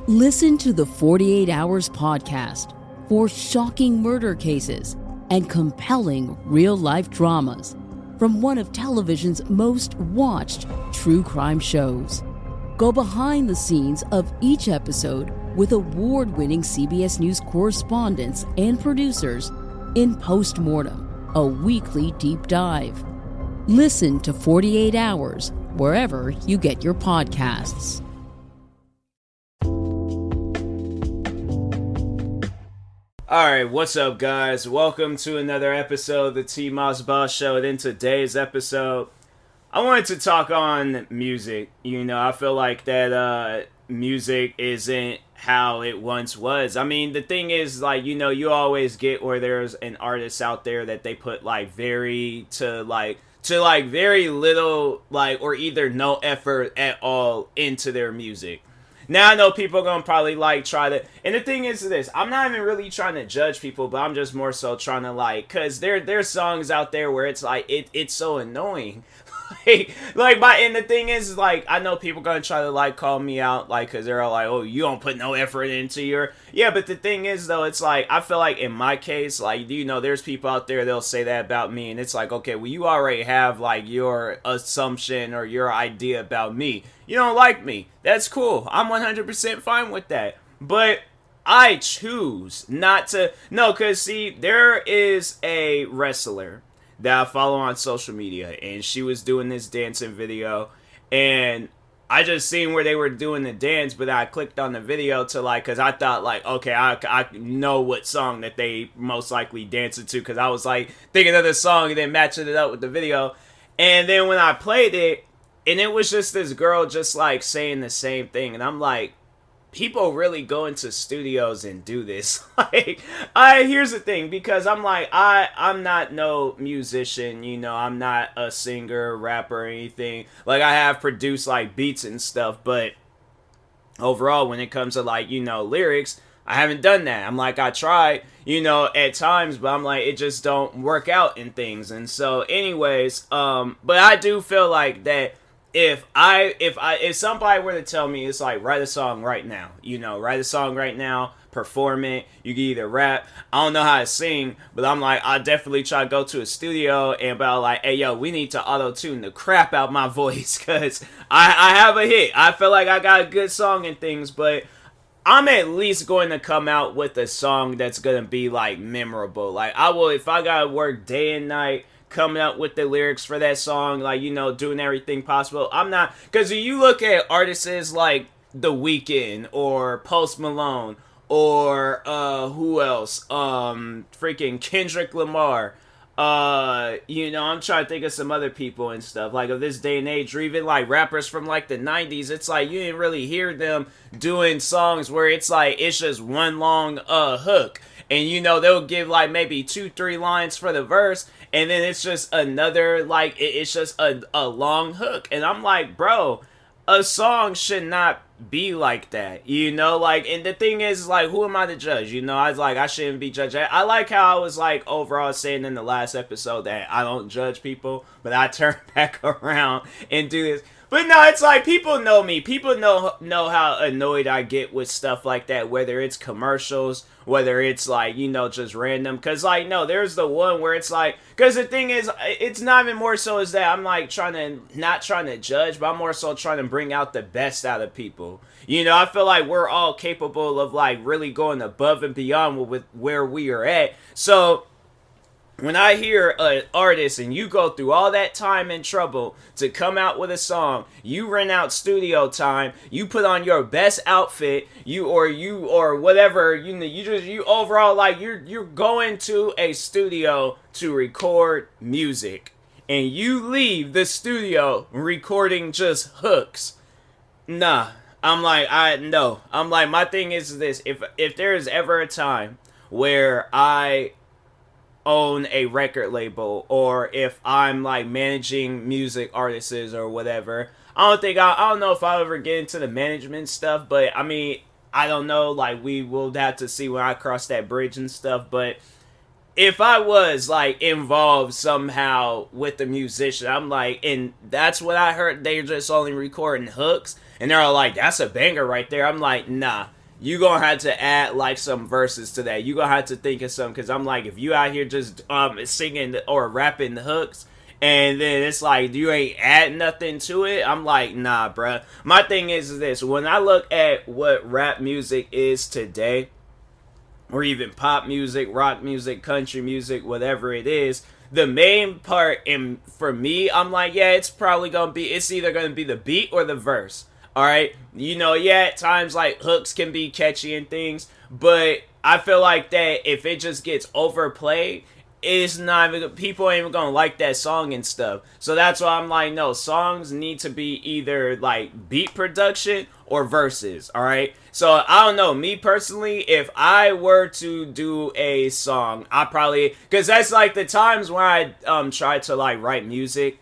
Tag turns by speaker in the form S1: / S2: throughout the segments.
S1: Listen to the 48 Hours podcast for shocking murder cases and compelling real-life dramas from one of television's most watched true crime shows. Go behind the scenes of each episode with award-winning CBS News correspondents and producers in Postmortem, a weekly deep dive. Listen to 48 Hours wherever you get your podcasts.
S2: Alright, what's up guys? Welcome to another episode of the TMossBoss show. And in today's episode, I wanted to talk on music. You know, I feel like that music isn't how it once was. I mean, the thing is, like, you know, you always get where there's an artist out there that they put very little, or either no effort at all into their music. Now, I know people are going to probably, try to... And the thing is this. I'm not even really trying to judge people, but I'm just more so trying to, because there's songs out there where it's, it's so annoying. And the thing is, I know people are going to try to, call me out, because they're all like, oh, you don't put no effort into your... Yeah, but the thing is, though, it's I feel like in my case, you know, there's people out there, they'll say that about me, and it's okay, well, you already have, your assumption or your idea about me. You don't like me. That's cool. I'm 100% fine with that. But I choose not to... No, because, see, there is a wrestler that I follow on social media, and she was doing this dancing video, and I just seen where they were doing the dance, but I clicked on the video to because I thought okay, I know what song that they most likely dancing to, because I was thinking of the song and then matching it up with the video, and then when I played it, and it was just this girl just saying the same thing, and I'm people really go into studios and do this. Here's the thing, because I'm not no musician, you know, I'm not a singer, rapper, or anything. I have produced beats and stuff, but overall, when it comes to lyrics, I haven't done that. I tried, you know, at times, but it just don't work out in things. And so anyways, but I do feel that if somebody were to tell me, it's write a song right now, you know, write a song right now, perform it, you can either rap, I don't know how to sing, but I definitely try to go to a studio and be hey yo, we need to auto-tune the crap out my voice, because I have a hit, I feel like I got a good song and things, but I'm at least going to come out with a song that's going to be memorable. I will, if I gotta work day and night coming up with the lyrics for that song, you know, doing everything possible. I'm not, because if you look at artists like The Weeknd or Post Malone or who else, freaking Kendrick Lamar, you know, I'm trying to think of some other people and stuff of this day and age, or even rappers from the 90s. It's you didn't really hear them doing songs where it's it's just one long hook, and you know, they'll give maybe 2-3 lines for the verse, and then it's just another, it's just a long hook. And I'm bro, a song should not be like that, you know? And the thing is, who am I to judge? You know, I shouldn't be judged. I like how I was, overall saying in the last episode that I don't judge people, but I turn back around and do this. But no, it's people know me. People know how annoyed I get with stuff like that, whether it's commercials, whether it's you know, just random. Because no, there's the one where it's because the thing is, it's not even more so as that I'm not trying to judge, but I'm more so trying to bring out the best out of people. You know, I feel we're all capable of really going above and beyond with where we are at. So when I hear an artist and you go through all that time and trouble to come out with a song, you rent out studio time, you put on your best outfit, or whatever, you overall you're going to a studio to record music, and you leave the studio recording just hooks. Nah, no. My thing is this: if there is ever a time where I own a record label, or if I'm managing music artists or whatever, I don't know if I'll ever get into the management stuff, but I mean, I don't know, we will have to see when I cross that bridge and stuff. But if I was involved somehow with the musician, I'm and that's what I heard, they're just only recording hooks, and they're all that's a banger right there. I'm nah, you gonna have to add like some verses to that. You gonna have to think of something, because I'm like, if you out here just singing or rapping the hooks, and then it's like you ain't add nothing to it, I'm like, nah, bruh. My thing is this: when I look at what rap music is today, or even pop music, rock music, country music, whatever it is, the main part in for me, I'm like, yeah, it's either gonna be the beat or the verse. All right, yeah, at times like hooks can be catchy and things, but I feel like that if it just gets overplayed, it's not even, people ain't even gonna like that song and stuff. So that's why I'm like, no, songs need to be either like beat production or verses. All right. So I don't know, me personally, if I were to do a song, I probably, because that's like the times where I try to like write music,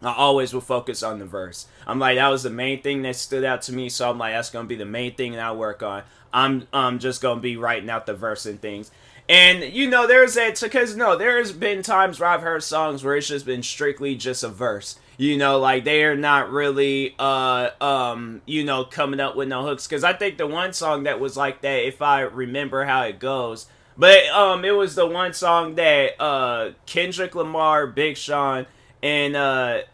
S2: I always will focus on the verse. I'm like, that was the main thing that stood out to me. So I'm like, that's gonna be the main thing that I work on. I'm just gonna be writing out the verse and things. And there's been times where I've heard songs where it's just been strictly just a verse. Like they're not really coming up with no hooks. Because I think the one song that was like that, if I remember how it goes, but it was the one song that Kendrick Lamar, Big Sean, and I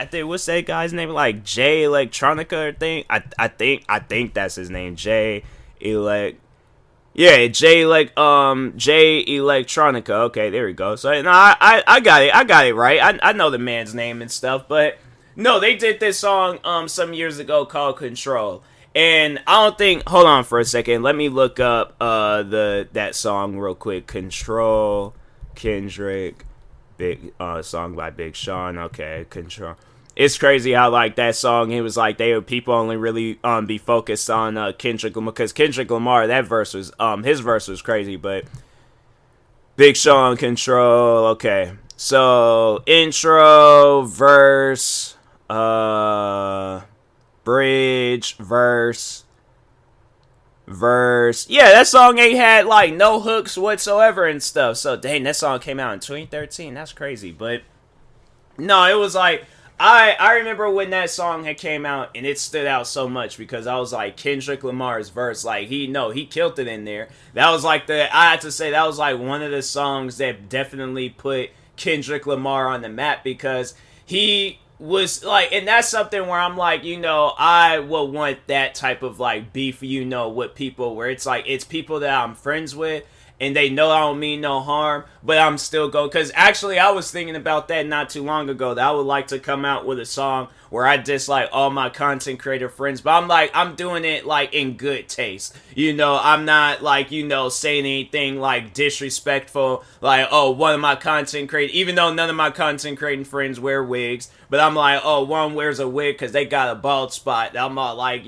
S2: think, what's that guy's name? Like Jay Electronica or thing. I think that's his name. Jay Elect. Yeah, Jay Electronica. Okay, there we go. So no, I got it right. I know the man's name and stuff, but no, they did this song some years ago called Control. And I don't think, hold on for a second, let me look up that song real quick. Control, Kendrick, big song by Big Sean. Okay, Control. It's crazy how like that song, it was like people only really be focused on Kendrick Lamar, because Kendrick Lamar, that verse was his verse was crazy, but Big Sean, Control. Okay, so intro, verse, bridge, verse. Yeah, that song ain't had like no hooks whatsoever and stuff. So dang, that song came out in 2013. That's crazy, but no, it was like, I remember when that song had came out, and it stood out so much because I was like, Kendrick Lamar's verse, like he killed it in there. That was like I had to say that was like one of the songs that definitely put Kendrick Lamar on the map, because he was like, and that's something where I'm like, I will want that type of like beef, with people where it's like, it's people that I'm friends with, and they know I don't mean no harm, but I'm still going. Because actually, I was thinking about that not too long ago, that I would like to come out with a song where I dislike all my content creator friends. But I'm like, I'm doing it like in good taste. I'm not like, saying anything like disrespectful. Like, oh, one of my content creators, even though none of my content creating friends wear wigs. But I'm like, oh, one wears a wig because they got a bald spot. I'm all like,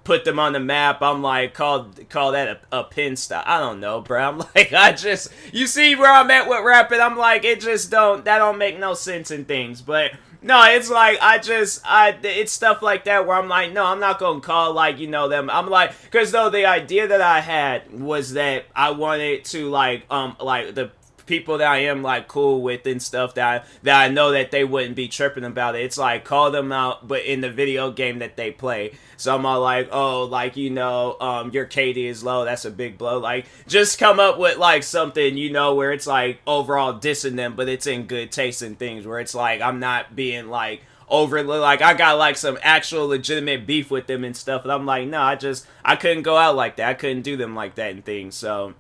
S2: put them on the map. I'm like, call that a pin stop. I don't know, bro. I'm like, you see where I'm at with rapping. I'm like, that don't make no sense in things. But no, it's like, it's stuff like that where I'm like, no, I'm not gonna call like, them. I'm like, because though the idea that I had was that I wanted to like the people that I am like cool with and stuff, that I know that they wouldn't be tripping about it. It's like, call them out, but in the video game that they play. So I'm all like, oh, like, your KD is low, that's a big blow. Like, just come up with like something, where it's like overall dissing them, but it's in good taste and things, where it's like, I'm not being like overly, like, I got like some actual legitimate beef with them and stuff, and I'm like, no, I couldn't go out like that. I couldn't do them like that and things. So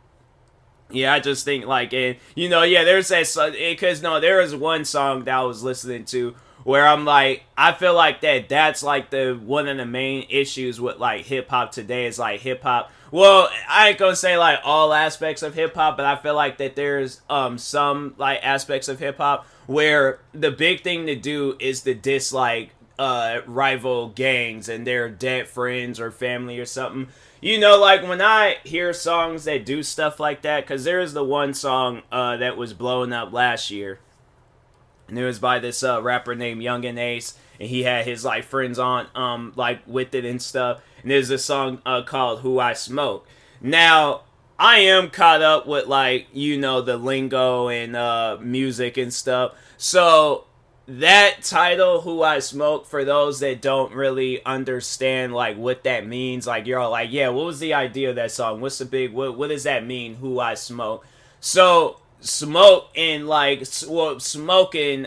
S2: yeah, I just think like, and there's that, because there was one song that I was listening to where I'm like, I feel like that's like one of the main issues with like hip hop today is like hip hop. Well, I ain't gonna say like all aspects of hip hop, but I feel like that there's some like aspects of hip hop where the big thing to do is to dislike rival gangs and their dead friends or family or something. Like when I hear songs that do stuff like that, because there is the one song that was blowing up last year, and it was by this rapper named Young and Ace, and he had his like friends on like with it and stuff. And there's a song called "Who I Smoke." Now, I am caught up with like the lingo and music and stuff, so that title, Who I Smoke, for those that don't really understand like what that means, like you're all like, yeah, what was the idea of that song? What's the big what does that mean, Who I Smoke? So smoke in like smoking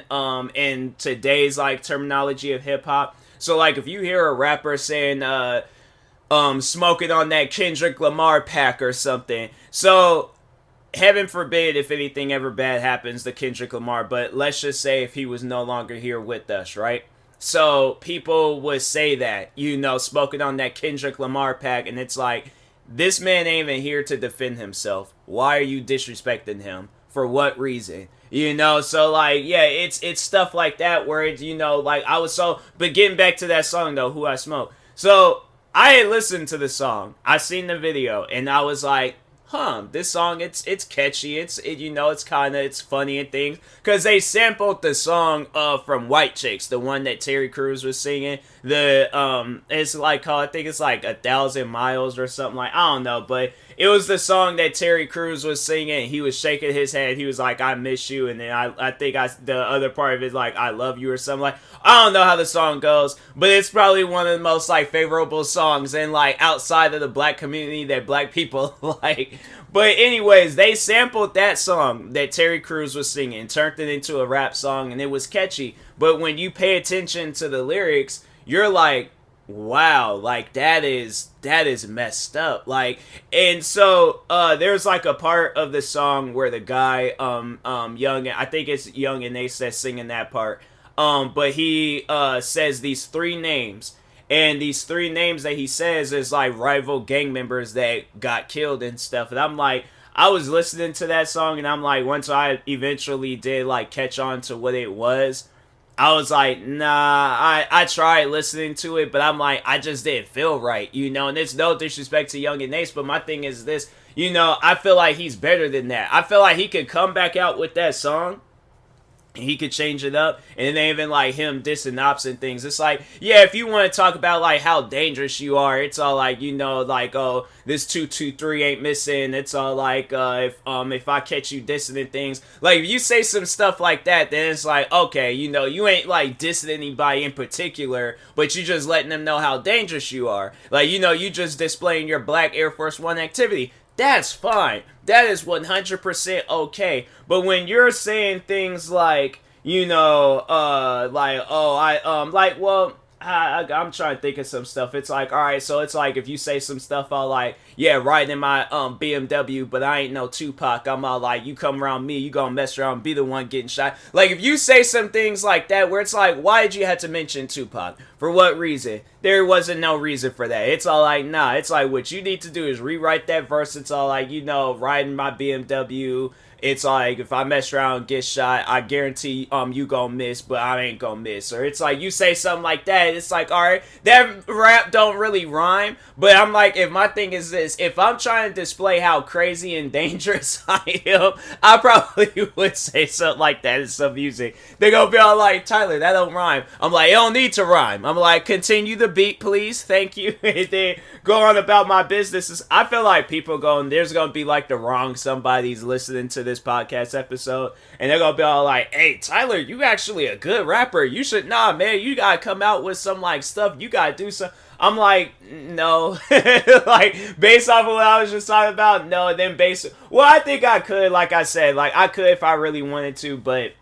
S2: in today's like terminology of hip hop. So like if you hear a rapper saying smoking on that Kendrick Lamar pack or something. So heaven forbid if anything ever bad happens to Kendrick Lamar, but let's just say if he was no longer here with us, right? So people would say that, smoking on that Kendrick Lamar pack, and it's like, this man ain't even here to defend himself. Why are you disrespecting him? For what reason? So like, yeah, it's stuff like that where it's, like I was but getting back to that song though, Who I Smoke. So I had listened to the song, I seen the video, and I was like, this song, it's catchy, it's funny and things, because they sampled the song from White Chicks, the one that Terry Crews was singing, it's like called, I think it's like 1,000 Miles or something, like, I don't know, but it was the song that Terry Crews was singing. He was shaking his head, he was like, I miss you, and then I think the other part of it is like, I love you or something, like, I don't know how the song goes, but it's probably one of the most like favorable songs and like outside of the black community that black people like. But anyways, they sampled that song that Terry Crews was singing, turned it into a rap song, and it was catchy. But when you pay attention to the lyrics, you're like, wow, like that is messed up. Like, and so there's like a part of the song where the guy Young, I think it's Young and Ace that's singing that part. But he says these three names. And these three names that he says is like rival gang members that got killed and stuff. And I'm like, I was listening to that song and I'm like, once I eventually did like catch on to what it was, I was like, nah, I tried listening to it, but I'm like, I just didn't feel right, and it's no disrespect to Young and Ace, but my thing is this, I feel like he's better than that. I feel like he could come back out with that song, he could change it up, and then even like him dissing ops and things. It's like, yeah, if you want to talk about like how dangerous you are, it's all like, like, oh, this 223 ain't missing. It's all like, if I catch you dissing and things, like if you say some stuff like that, then it's like, okay, you ain't like dissing anybody in particular, but you just letting them know how dangerous you are. Like, you just displaying your Black Air Force One activity. That's fine. That is 100% okay. But when you're saying things like, like, oh, well, I'm trying to think of some stuff. It's like, all right, so it's like if you say some stuff, I'll like, yeah, riding in my BMW, but I ain't no Tupac. I'm all like, you come around me, you gonna mess around and be the one getting shot. Like, if you say some things like that, where it's like, why did you have to mention Tupac? For what reason? There wasn't no reason for that. It's all like, nah, it's like, what you need to do is rewrite that verse. It's all like, riding my BMW. It's like, if I mess around and get shot, I guarantee you gonna miss, but I ain't gonna miss. Or it's like, you say something like that, it's like, alright, that rap don't really rhyme, but I'm like, if my thing is this, if I'm trying to display how crazy and dangerous I am, I probably would say something like that in some music. They're gonna be all like, Tyler, that don't rhyme. I'm like, it don't need to rhyme. I'm like, continue the beat, please, thank you, and then go on about my business. I feel like people there's gonna be like the wrong somebody's listening to this podcast episode, and they're gonna be all like, hey, Tyler, you actually a good rapper, you should, nah, man, you gotta come out with some like stuff, you gotta do some. I'm like, no. Like, based off of what I was just talking about, no. And then I think I could, like I said, like I could if I really wanted to, but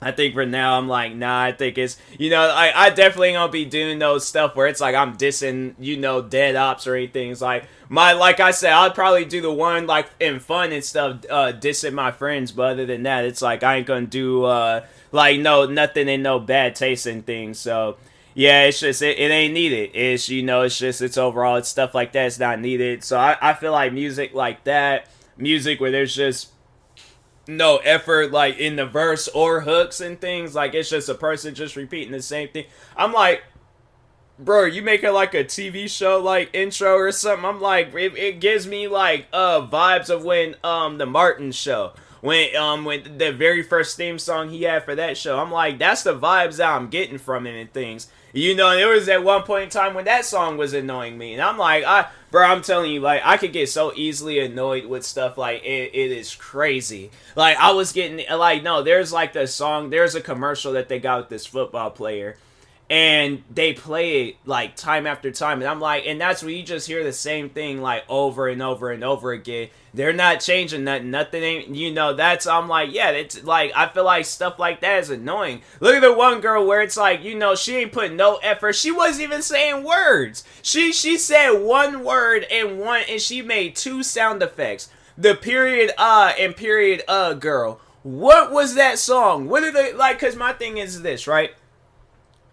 S2: I think for now, I'm like, nah, I think it's, I definitely gonna be doing those stuff where it's like I'm dissing, dead ops or anything. It's like, like I said, I'd probably do the one, like, in fun and stuff, dissing my friends, but other than that, it's like, I ain't gonna do, like, no, nothing and no bad taste and things, so, yeah, it's just, it ain't needed. It's, it's just, it's overall, it's stuff like that, it's not needed, so I feel like music like that, music where there's just no effort, like, in the verse or hooks and things, like, it's just a person just repeating the same thing. I'm like, bro, you making like a TV show, like, intro or something? I'm like, it gives me, like, vibes of when, the Martin show, when the very first theme song he had for that show, I'm like, that's the vibes that I'm getting from it and things. You know, there was at one point in time when that song was annoying me, and I'm like, bro, I'm telling you, like, I could get so easily annoyed with stuff, like, it is crazy. Like, I was getting, like, no, there's, like, the song, there's a commercial that they got with this football player, and they play it, like, time after time, and I'm like, and that's where you just hear the same thing, like, over and over and over again. They're not changing nothing ain't, you know, that's, I'm like, yeah, it's, like, I feel like stuff like that is annoying. Look at the one girl where it's like, you know, she ain't putting no effort, she wasn't even saying words. She said one word and she made 2 sound effects. The period, and period, girl. What was that song? What are they, like, cause my thing is this, right?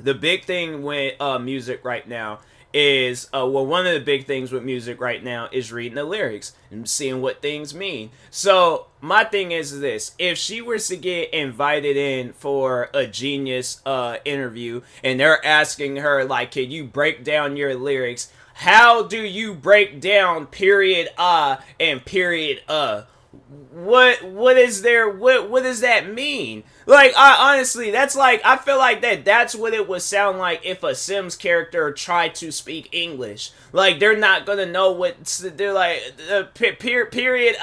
S2: The big thing with music right now is, one of the big things with music right now is reading the lyrics and seeing what things mean. So my thing is this: if she was to get invited in for a Genius interview and they're asking her, like, can you break down your lyrics? How do you break down period and period what is there, what does that mean? Like, I honestly, that's like, I feel like that's what it would sound like if a Sims character tried to speak English. Like, they're not gonna know what they're like, period,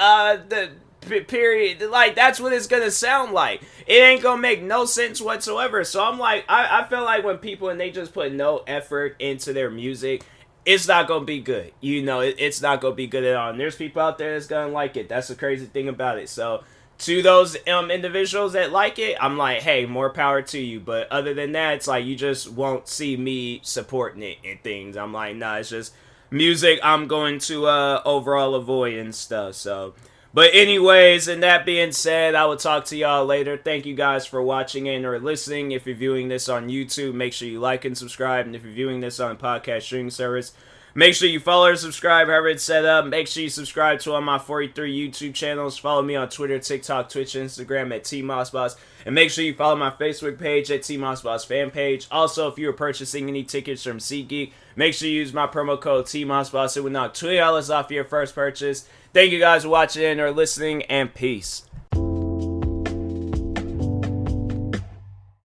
S2: like, that's what it's gonna sound like. It ain't gonna make no sense whatsoever. So I'm like, I feel like when people, and they just put no effort into their music, it's not gonna be good. You know, it's not gonna be good at all. And there's people out there that's gonna like it. That's the crazy thing about it. So to those individuals that like it, I'm like, hey, more power to you. But other than that, it's like, you just won't see me supporting it and things. I'm like, nah, it's just music I'm going to overall avoid and stuff. So, but anyways, and that being said, I will talk to y'all later. Thank you guys for watching and or listening. If you're viewing this on YouTube, make sure you like and subscribe. And if you're viewing this on a podcast streaming service, make sure you follow or subscribe however it's set up. Make sure you subscribe to all my 43 YouTube channels. Follow me on Twitter, TikTok, Twitch, and Instagram at TMossBoss. And make sure you follow my Facebook page at TMossBoss fan page. Also, if you are purchasing any tickets from SeatGeek, make sure you use my promo code TMossBoss. It will knock $20 off your first purchase. Thank you guys for watching or listening, and peace.